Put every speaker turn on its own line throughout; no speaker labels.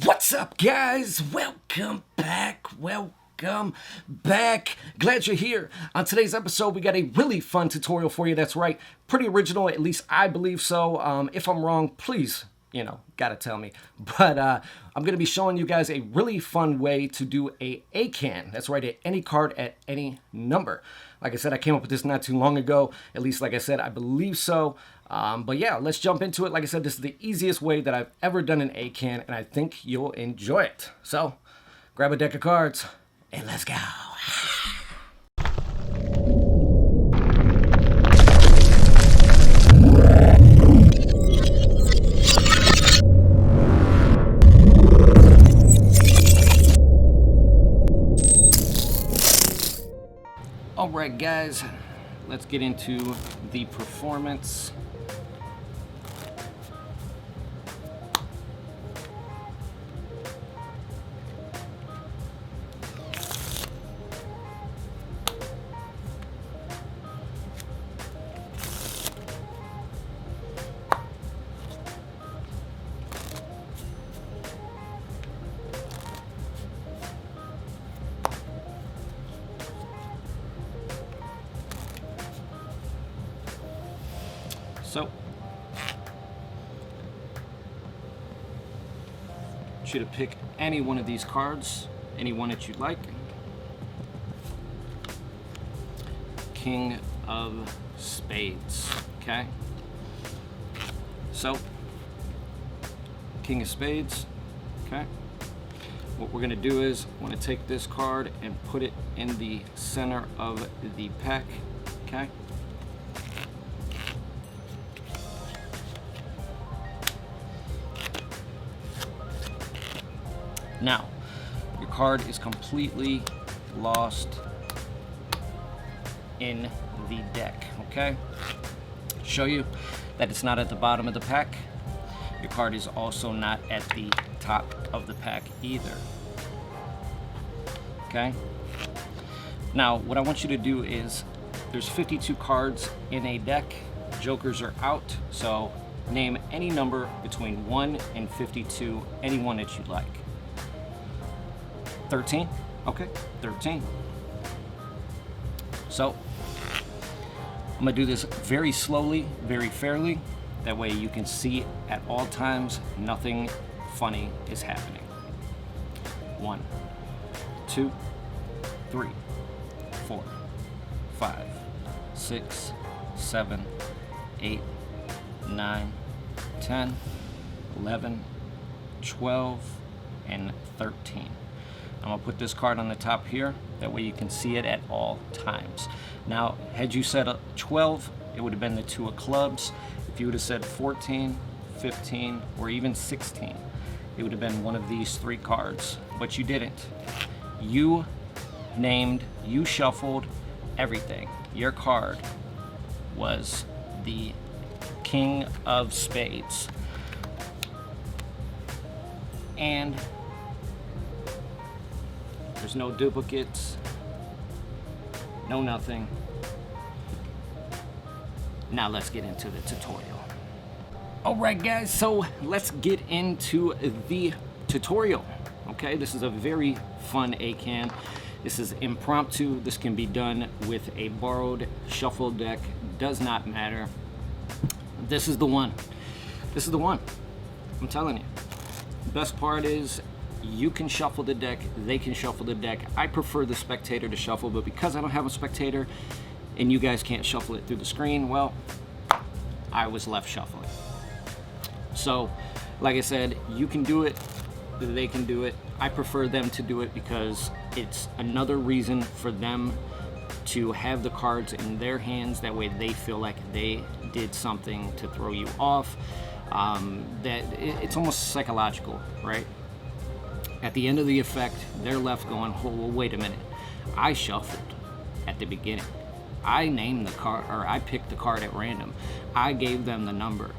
What's up, guys? Welcome back. Glad you're here. On today's episode, we got a really fun tutorial for you. That's right. Pretty original, at least I believe so. If I'm wrong, please, gotta tell me. But I'm going to be showing you guys a really fun way to do a ACAAN. That's right, any card at any number. Like I said, I came up with this not too long ago. At least, like I said, I believe so. But yeah, let's jump into it. Like I said, this is the easiest way that I've ever done an ACAAN, and I think you'll enjoy it. So, grab a deck of cards, and let's go. Alright guys, let's get into the performance. So, you should pick any one of these cards, any one that you'd like. King of Spades, okay? So, King of Spades, okay? What we're gonna do is, I'm gonna take this card and put it in the center of the pack, okay? Now, your card is completely lost in the deck, okay? Show you that it's not at the bottom of the pack. Your card is also not at the top of the pack either, okay? Now, what I want you to do is, there's 52 cards in a deck. Jokers are out, so name any number between 1 and 52, any one that you'd like. 13? Okay, 13. So, I'm gonna do this very slowly, very fairly. That way you can see at all times nothing funny is happening. 1, 2, 3, 4, 5, 6, 7, 8, 9, 10, 11, 12, and 13. I'm gonna put this card on the top here, that way you can see it at all times. Now, had you said 12, it would have been the 2 of clubs. If you would have said 14, 15, or even 16, it would have been one of these 3 cards, but you didn't. You shuffled everything. Your card was the King of Spades. And there's no duplicates, no nothing. Now let's get into the tutorial. Alright guys, so let's get into the tutorial. Okay, this is a very fun ACAAN. This is impromptu. This can be done with a borrowed shuffle deck. Does not matter. This is the one. This is the one. I'm telling you. The best part is, you can shuffle the deck, they can shuffle the deck. I prefer the spectator to shuffle, but because I don't have a spectator and you guys can't shuffle it through the screen, well, I was left shuffling. So, like I said, you can do it, they can do it. I prefer them to do it because it's another reason for them to have the cards in their hands. That way they feel like they did something to throw you off. It's almost psychological, right? At the end of the effect, they're left going, oh, well, wait a minute. I shuffled at the beginning. I named the card, or I picked the card at random. I gave them the number.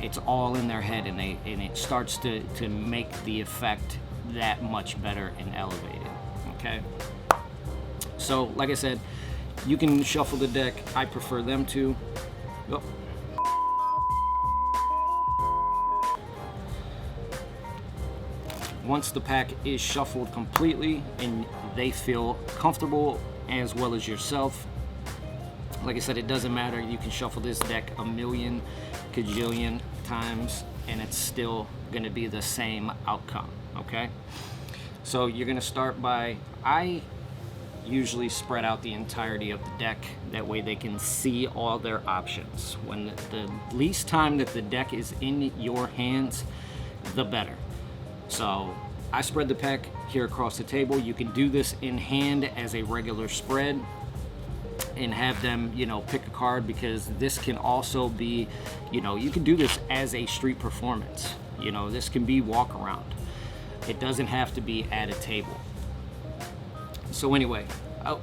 It's all in their head, and it starts to make the effect that much better and elevated, okay? So, like I said, you can shuffle the deck. I prefer them to. Oh. once the pack is shuffled completely and they feel comfortable as well as yourself, like I said, it doesn't matter. You can shuffle this deck a million kajillion times and it's still going to be the same outcome, okay? So you're going to start by, I usually spread out the entirety of the deck. That way they can see all their options. When the least time that the deck is in your hands, the better. So I spread the pack here across the table. You can do this in hand as a regular spread and have them, you know, pick a card, because this can also be, you know, you can do this as a street performance. You know, this can be walk around. It doesn't have to be at a table. So anyway, I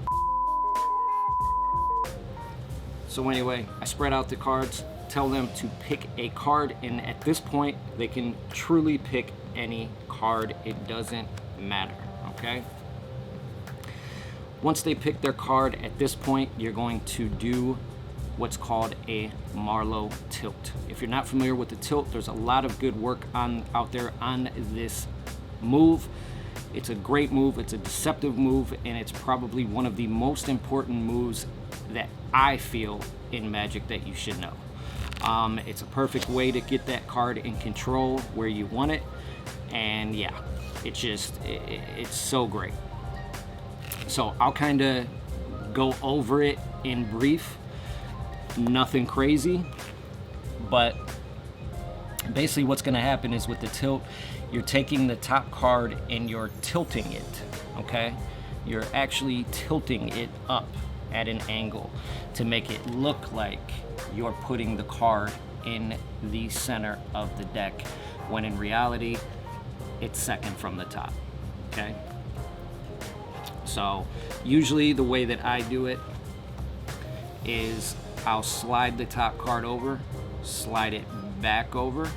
spread out the cards, tell them to pick a card, and at this point, they can truly pick any card. It doesn't matter, okay? Once they pick their card, at this point, you're going to do what's called a Marlo tilt. If you're not familiar with the tilt, there's a lot of good work out there on this move. It's a great move, it's a deceptive move, and it's probably one of the most important moves that I feel in Magic that you should know. It's a perfect way to get that card in control where you want it, and yeah, it's so great. So I'll kind of go over it in brief, nothing crazy, but basically what's going to happen is with the tilt, you're taking the top card and you're tilting it, okay? You're actually tilting it up at an angle to make it look like you're putting the card in the center of the deck, when in reality, it's second from the top, okay? So usually the way that I do it is I'll slide the top card over, slide it back over,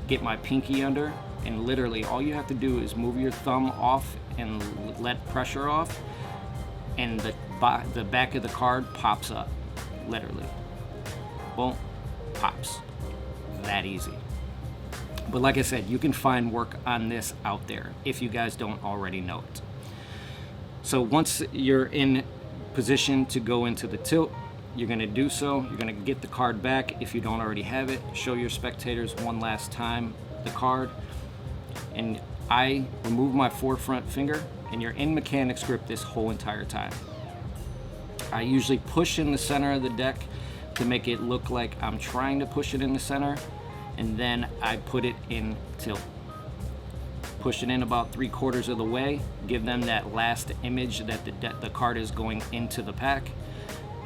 get my pinky under, and literally all you have to do is move your thumb off and let pressure off, and the back of the card pops up, literally. Boom, pops. That easy. But like I said, you can find work on this out there if you guys don't already know it. So once you're in position to go into the tilt, you're going to do so. You're going to get the card back if you don't already have it. Show your spectators one last time the card. And I remove my forefront finger, and you're in mechanics grip this whole entire time. I usually push in the center of the deck to make it look like I'm trying to push it in the center, and then I put it in tilt. Push it in about 3/4 of the way, give them that last image that the card is going into the pack,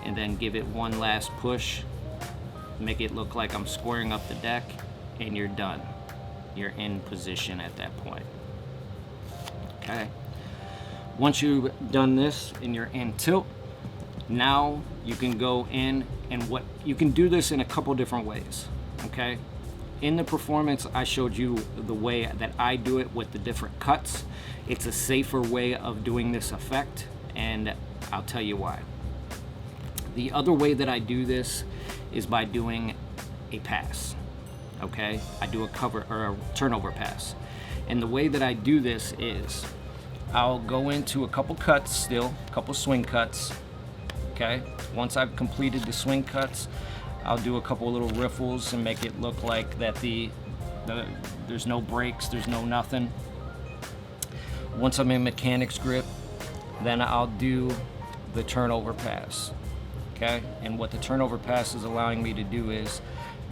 and then give it one last push, make it look like I'm squaring up the deck, and you're done. You're in position at that point. Okay. Once you've done this and you're in tilt, now you can go in, and you can do this in a couple different ways, okay? In the performance, I showed you the way that I do it with the different cuts. It's a safer way of doing this effect, and I'll tell you why. The other way that I do this is by doing a pass, okay? I do a cover or a turnover pass. And the way that I do this is I'll go into a couple cuts still, a couple swing cuts, okay? Once I've completed the swing cuts, I'll do a couple little riffles and make it look like that there's no breaks, there's no nothing. Once I'm in mechanics grip, then I'll do the turnover pass, okay? And what the turnover pass is allowing me to do is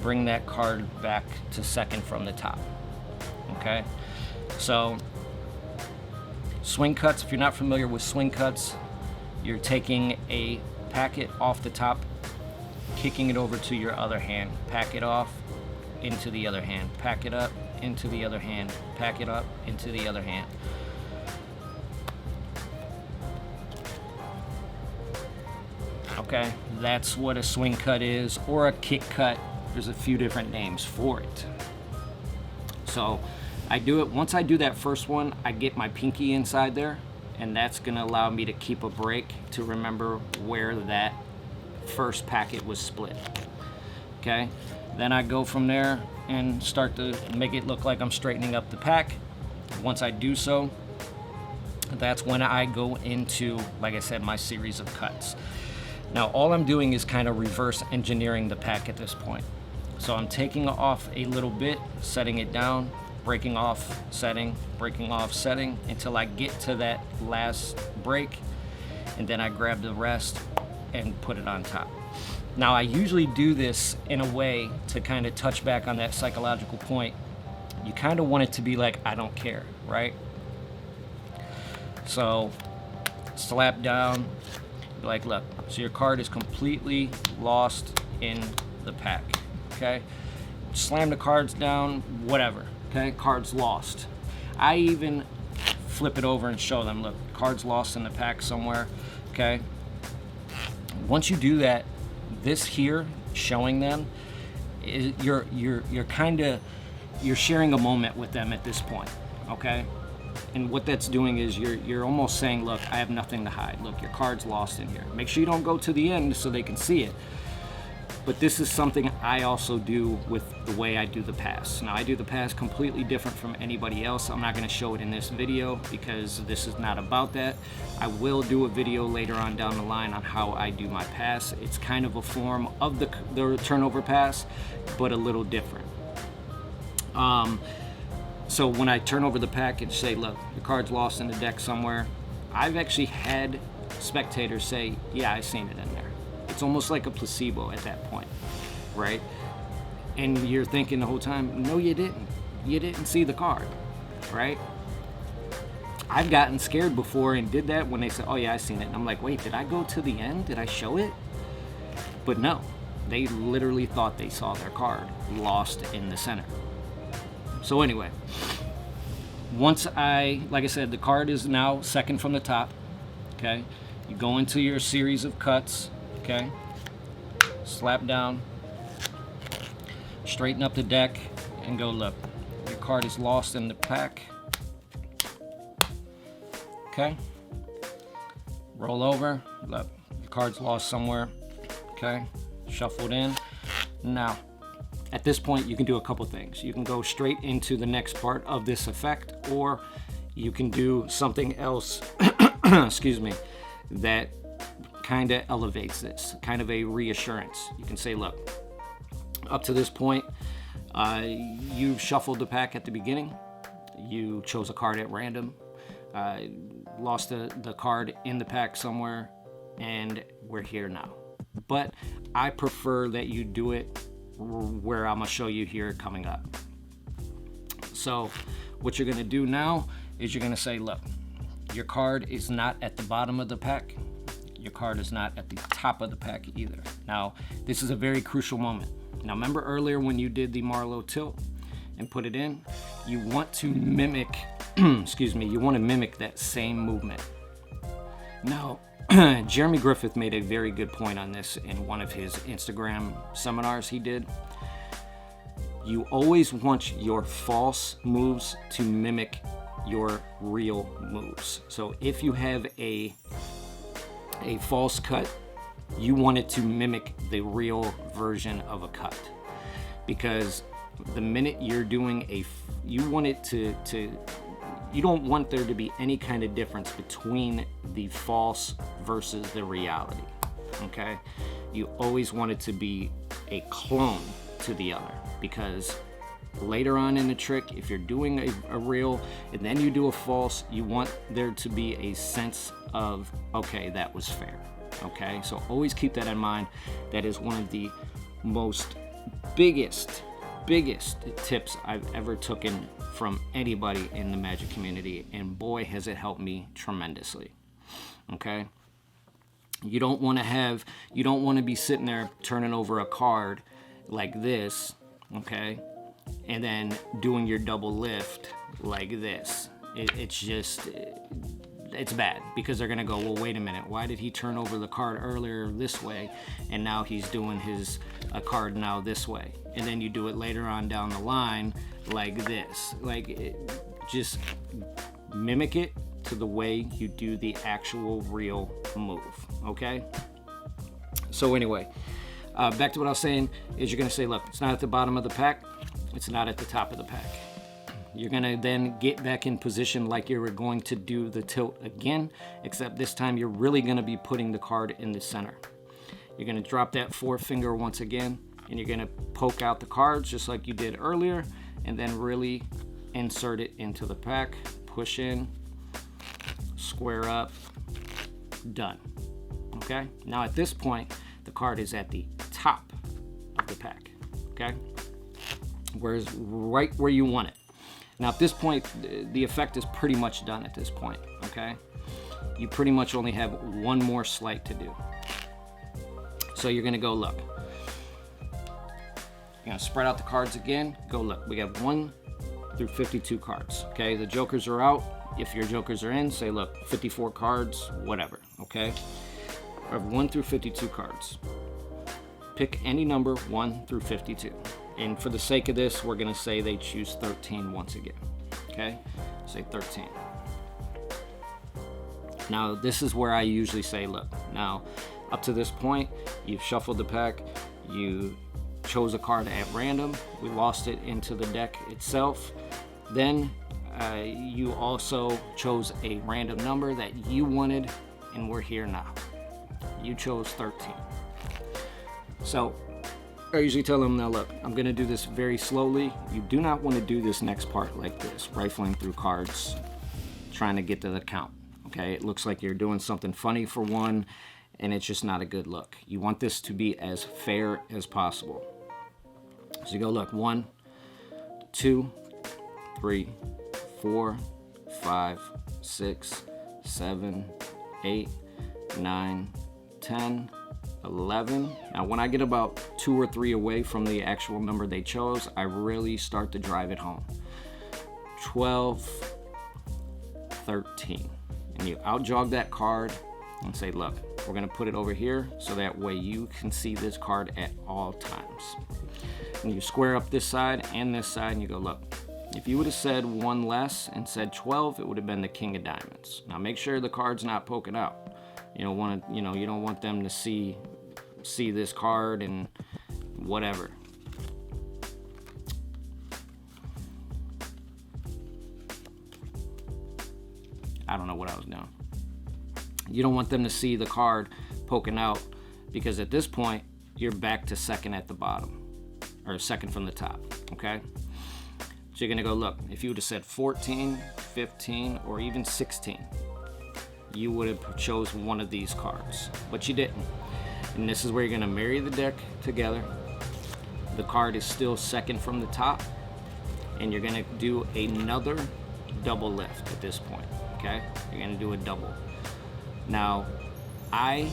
bring that card back to second from the top, okay? So swing cuts, if you're not familiar with swing cuts, you're taking a packet off the top, kicking it over to your other hand, pack it off, into the other hand, pack it up, into the other hand, pack it up, into the other hand. Okay, that's what a swing cut is, or a kick cut. There's a few different names for it. So I do it, once I do that first one, I get my pinky inside there, and that's gonna allow me to keep a break to remember where that first packet was split, okay? Then I go from there and start to make it look like I'm straightening up the pack, Once I do so, that's when I go into, like I said, my series of cuts. Now, all I'm doing is kind of reverse engineering the pack at this point. So I'm taking off a little bit, setting it down, breaking off, setting, breaking off, setting, until I get to that last break, and then I grab the rest and put it on top. Now, I usually do this in a way to kind of touch back on that psychological point. You kind of want it to be like, I don't care, right? So, slap down, like, look, so your card is completely lost in the pack, okay? Slam the cards down, whatever, okay? Cards lost. I even flip it over and show them, look, cards lost in the pack somewhere, okay? Once you do that, this here, showing them, you're sharing a moment with them at this point, okay? And what that's doing is you're almost saying, look, I have nothing to hide. Look, your card's lost in here. Make sure you don't go to the end so they can see it. But this is something I also do with the way I do the pass. Now, I do the pass completely different from anybody else. I'm not going to show it in this video because this is not about that. I will do a video later on down the line on how I do my pass. It's kind of a form of the turnover pass, but a little different. So when I turn over the pack and say, look, your card's lost in the deck somewhere, I've actually had spectators say, yeah, I seen it in there. It's almost like a placebo at that point, right? And you're thinking the whole time, no, you didn't. You didn't see the card, right? I've gotten scared before and did that when they said, oh yeah, I seen it. And I'm like, wait, did I go to the end? Did I show it? But no, they literally thought they saw their card lost in the center. So anyway, once like I said, the card is now second from the top, okay? You go into your series of cuts, okay? Slap down, straighten up the deck, and go, look, your card is lost in the pack, okay? Roll over, look, your card's lost somewhere, okay? Shuffled in. Now, at this point, you can do a couple things. You can go straight into the next part of this effect, or you can do something else, excuse me, that kind of elevates this, kind of a reassurance. You can say, look, up to this point, you shuffled the pack at the beginning. You chose a card at random, lost the card in the pack somewhere, and we're here now. But I prefer that you do it where I'm gonna show you here coming up. So what you're gonna do now is you're gonna say, look, your card is not at the bottom of the pack. Your card is not at the top of the pack either. Now, this is a very crucial moment. Now, remember earlier when you did the Marlo tilt and put it in, you want to mimic, excuse me, you want to mimic that same movement. Now, Jeremy Griffith made a very good point on this in one of his Instagram seminars he did. You always want your false moves to mimic your real moves. So if you have a false cut, you want it to mimic the real version of a cut. Because the minute you're doing you want it to you don't want there to be any kind of difference between the false versus the reality, okay? You always want it to be a clone to the other, because later on in the trick, if you're doing a real and then you do a false, you want there to be a sense of, okay, that was fair, okay? So always keep that in mind. That is one of the most biggest tips I've ever taken from anybody in the magic community, and boy has it helped me tremendously. Okay, you don't want to be sitting there turning over a card like this, okay, and then doing your double lift like this. It's bad, because they're gonna go, well, wait a minute, why did he turn over the card earlier this way and now he's doing his card now this way? And then you do it later on down the line like this. Just mimic it to the way you do the actual real move, okay? So anyway, back to what I was saying, is you're gonna say, look, it's not at the bottom of the pack, it's not at the top of the pack. You're gonna then get back in position like you were going to do the tilt again, except this time you're really gonna be putting the card in the center. You're gonna drop that forefinger once again, and you're gonna poke out the cards just like you did earlier, and then really insert it into the pack, push in, square up, done. Okay, now at this point, the card is at the top of the pack, okay? Whereas right where you want it. Now at this point, the effect is pretty much done at this point, okay? You pretty much only have one more sleight to do. So you're gonna go look. You're gonna spread out the cards again, go look. We got 1 through 52 cards, okay? The jokers are out. If your jokers are in, say look, 54 cards, whatever, okay? I have 1 through 52 cards. Pick any number 1 through 52. And for the sake of this, we're gonna say they choose 13 once again, okay? Say 13. Now, this is where I usually say, look, now, up to this point, you've shuffled the pack, you chose a card at random, we lost it into the deck itself, then you also chose a random number that you wanted, and we're here now. You chose 13. So I usually tell them, now look, I'm gonna do this very slowly. You do not want to do this next part like this, rifling through cards, trying to get to the count, okay? It looks like you're doing something funny for one, and it's just not a good look. You want this to be as fair as possible. So you go look, 1, 2, 3, 4, 5, 6, 7, 8, 9, 10, 11. Now when I get about 2 or 3 away from the actual number they chose, I really start to drive it home. 12, 13. And you out jog that card and say, look, we're gonna put it over here so that way you can see this card at all times. And you square up this side and this side and you go, look, if you would have said 1 less and said 12, it would have been the king of diamonds. Now make sure the card's not poking out. You don't want to, you don't want them to see this card and whatever. I don't know what I was doing. You don't want them to see the card poking out, because at this point you're back to second at the bottom, or second from the top, okay? So you're gonna go, look, if you would have said 14, 15, or even 16, you would have chose one of these cards, but you didn't. And this is where you're gonna marry the deck together. The card is still second from the top, and you're gonna do another double lift at this point, okay? You're gonna do a double. Now, I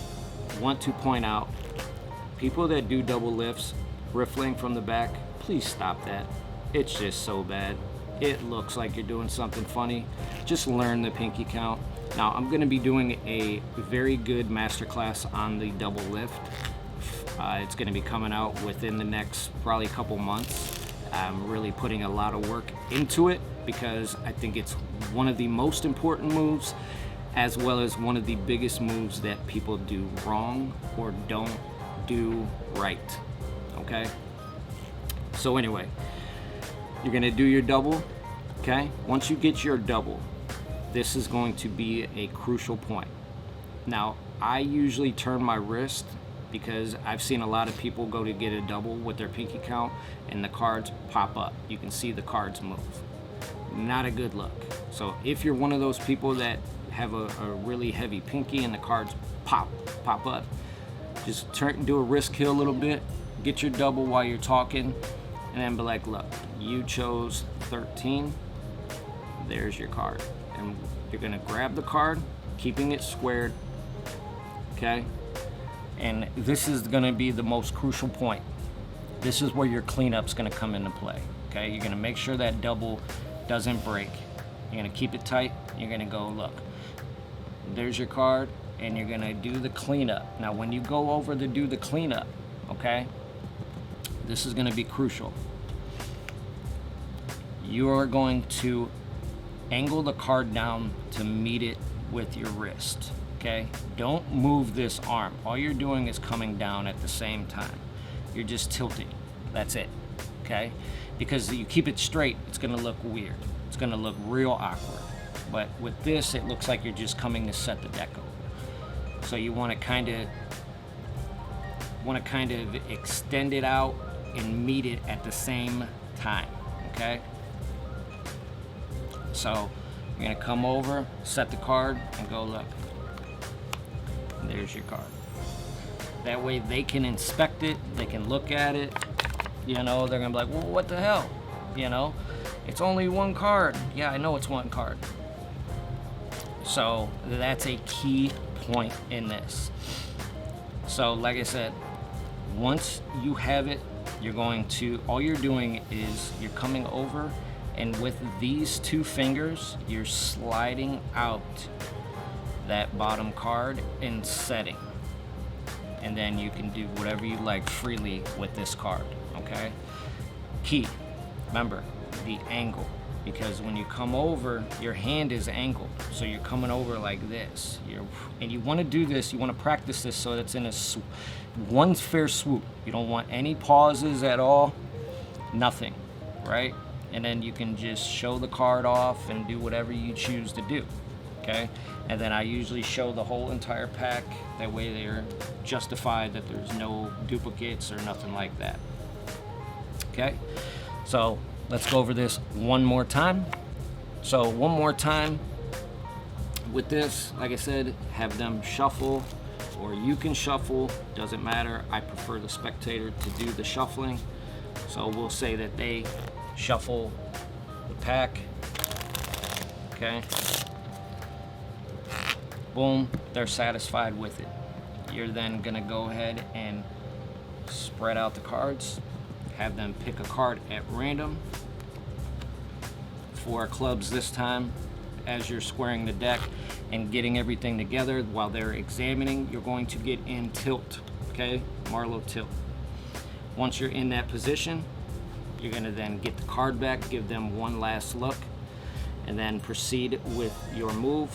want to point out, people that do double lifts, riffling from the back, please stop that. It's just so bad. It looks like you're doing something funny. Just learn the pinky count. Now, I'm gonna be doing a very good masterclass on the double lift. It's gonna be coming out within the next probably couple months. I'm really putting a lot of work into it because I think it's one of the most important moves, as well as one of the biggest moves that people do wrong or don't do right, okay? So anyway, you're gonna do your double, okay? Once you get your double, this is going to be a crucial point. Now, I usually turn my wrist because I've seen a lot of people go to get a double with their pinky count and the cards pop up. You can see the cards move. Not a good look. So if you're one of those people that have a really heavy pinky and the cards pop up, just do a wrist kill a little bit, get your double while you're talking, and then be like, look, you chose 13, there's your card. And you're gonna grab the card, keeping it squared, okay? And this is gonna be the most crucial point. This is where your cleanup's gonna come into play, okay? You're gonna make sure that double doesn't break. You're gonna keep it tight, you're gonna go, look, there's your card, and you're gonna do the cleanup. Now, when you go over to do the cleanup, okay, this is gonna be crucial. You are going to angle the card down to meet it with your wrist, okay? Don't move this arm. All you're doing is coming down at the same time. You're just tilting, that's it, okay? Because you keep it straight, it's gonna look weird. It's gonna look real awkward. But with this, it looks like you're just coming to set the deck over. So you want to kind of extend it out and meet it at the same time, okay? So you're gonna come over, set the card, and go look. And there's your card. That way they can inspect it, they can look at it, you know, they're gonna be like, well, what the hell? You know, it's only one card. Yeah, I know it's one card. So that's a key point in this. So like I said, once you have it, you're going to, all you're doing is you're coming over, and with these two fingers, you're sliding out that bottom card and setting. And then you can do whatever you like freely with this card, okay? Key, remember, the angle. Because when you come over, your hand is angled. So you're coming over like this. And you want to do this, you want to practice this so it's in a one fair swoop. You don't want any pauses at all, nothing, right? And then you can just show the card off and do whatever you choose to do, okay? And then I usually show the whole entire pack. That way they're justified that there's no duplicates or nothing like that, okay? So let's go over this one more time. So one more time with this, like I said, have them shuffle, or you can shuffle, doesn't matter. I prefer the spectator to do the shuffling. So we'll say that they shuffle the pack, okay? Boom, they're satisfied with it. You're then gonna go ahead and spread out the cards, have them pick a card at random. 4 clubs this time. As you're squaring the deck and getting everything together while they're examining, you're going to get in tilt, okay? Marlo tilt. Once you're in that position, you're gonna then get the card back, give them one last look, and then proceed with your move.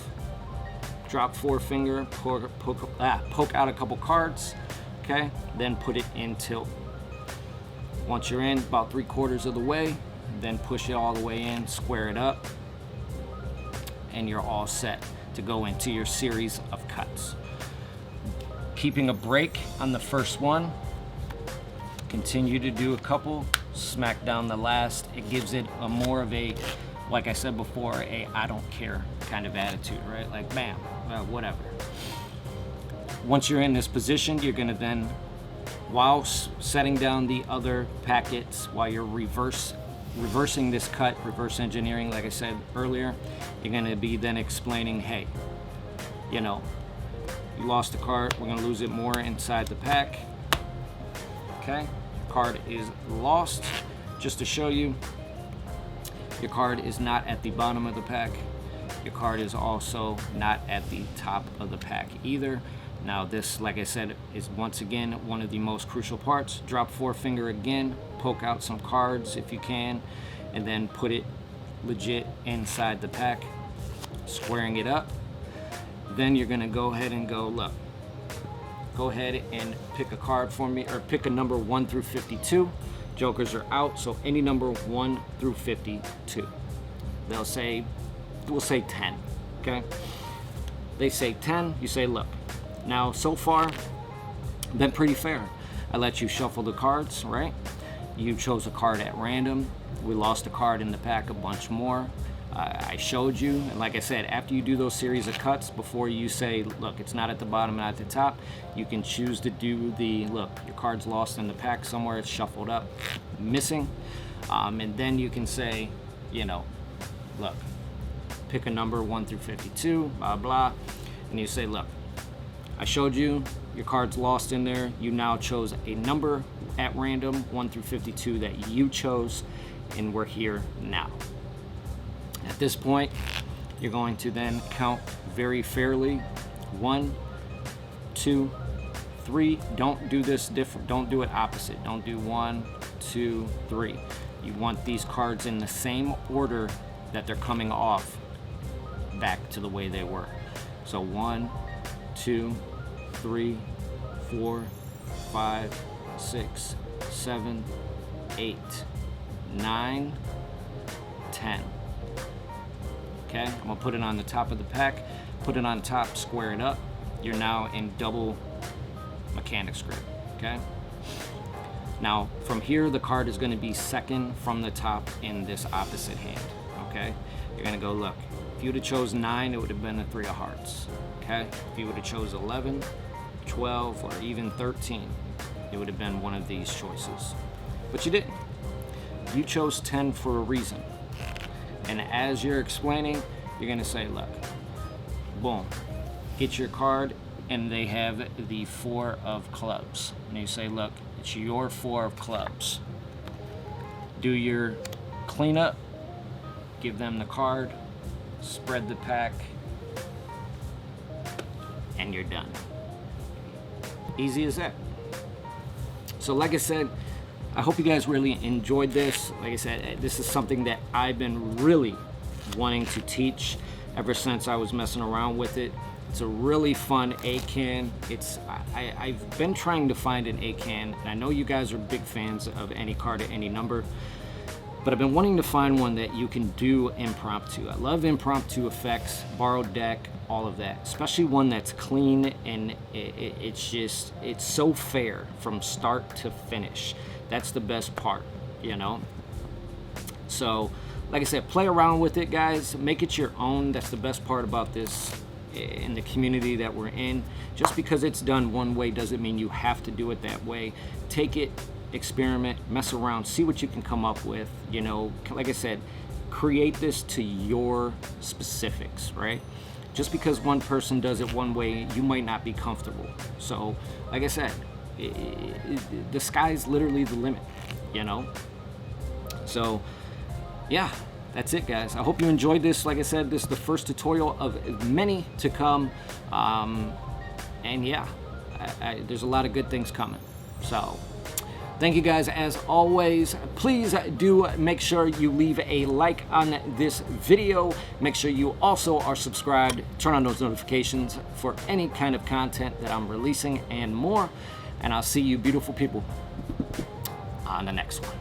Drop forefinger, poke out a couple cards, okay? Then put it in tilt. Once you're in about 3/4 of the way, then push it all the way in, square it up, and you're all set to go into your series of cuts. Keeping a break on the first one, continue to do a couple, smack down the last. It gives it a more of a, like I said before, a I don't care kind of attitude, right? Like bam, whatever. Once you're in this position, you're gonna then, while setting down the other packets, while you're reversing this cut, reverse engineering, like I said earlier, you're gonna be then explaining, hey, you know, you lost a card, we're gonna lose it more inside the pack, okay? Card is lost. Just to show you, your card is not at the bottom of the pack. Your card is also not at the top of the pack either. Now this, like I said, is once again one of the most crucial parts. Drop forefinger again, poke out some cards if you can, and then put it legit inside the pack, squaring it up. Then you're gonna go ahead and go, look, go ahead and pick a card for me, or pick a number 1 through 52. Jokers are out, so any number 1 through 52. They'll say, we'll say 10, okay? They say 10, you say, look, now so far, been pretty fair. I let you shuffle the cards, right? You chose a card at random. We lost a card in the pack, a bunch more. I showed you, and like I said, after you do those series of cuts, before you say, look, it's not at the bottom, not at the top, you can choose to do the, look, your card's lost in the pack somewhere, it's shuffled up, missing, and then you can say, you know, look, pick a number 1 through 52, blah, blah, and you say, look, I showed you, your card's lost in there, you now chose a number at random, 1 through 52 that you chose, and we're here now. At this point, you're going to then count very fairly. 1, 2, 3. Don't do this different. Don't do it opposite. Don't do 1, 2, 3. You want these cards in the same order that they're coming off back to the way they were. So 1, 2, 3, 4, 5, 6, 7, 8, 9, 10. okay? I'm gonna put it on the top of the pack, put it on top, square it up. You're now in double mechanics grip, okay? Now, from here, the card is gonna be second from the top in this opposite hand, okay? You're gonna go, look, if you would have chose 9, it would have been a 3 of hearts, okay? If you would have chose 11, 12, or even 13, it would have been one of these choices. But you didn't. You chose 10 for a reason. And as you're explaining, you're gonna say, look, boom, get your card, and they have the 4 of clubs. And you say, look, it's your 4 of clubs. Do your cleanup, give them the card, spread the pack, and you're done. Easy as that. So like I said, I hope you guys really enjoyed this. Like I said, this is something that I've been really wanting to teach ever since I was messing around with it. It's a really fun ACAAN. I've been trying to find an ACAAN, and I know you guys are big fans of any card at any number, but I've been wanting to find one that you can do impromptu. I love impromptu effects, borrowed deck, all of that, especially one that's clean, and it's so fair from start to finish. That's the best part, you know? So, like I said, play around with it, guys. Make it your own. That's the best part about this in the community that we're in. Just because it's done one way doesn't mean you have to do it that way. Take it, experiment, mess around, see what you can come up with. You know, like I said, create this to your specifics, right? Just because one person does it one way, you might not be comfortable. So, like I said, the sky's literally the limit, you know? So, yeah, that's it, guys. I hope you enjoyed this. Like I said, this is the first tutorial of many to come. And yeah, there's a lot of good things coming. So, thank you guys as always. Please do make sure you leave a like on this video. Make sure you also are subscribed. Turn on those notifications for any kind of content that I'm releasing and more. And I'll see you beautiful people on the next one.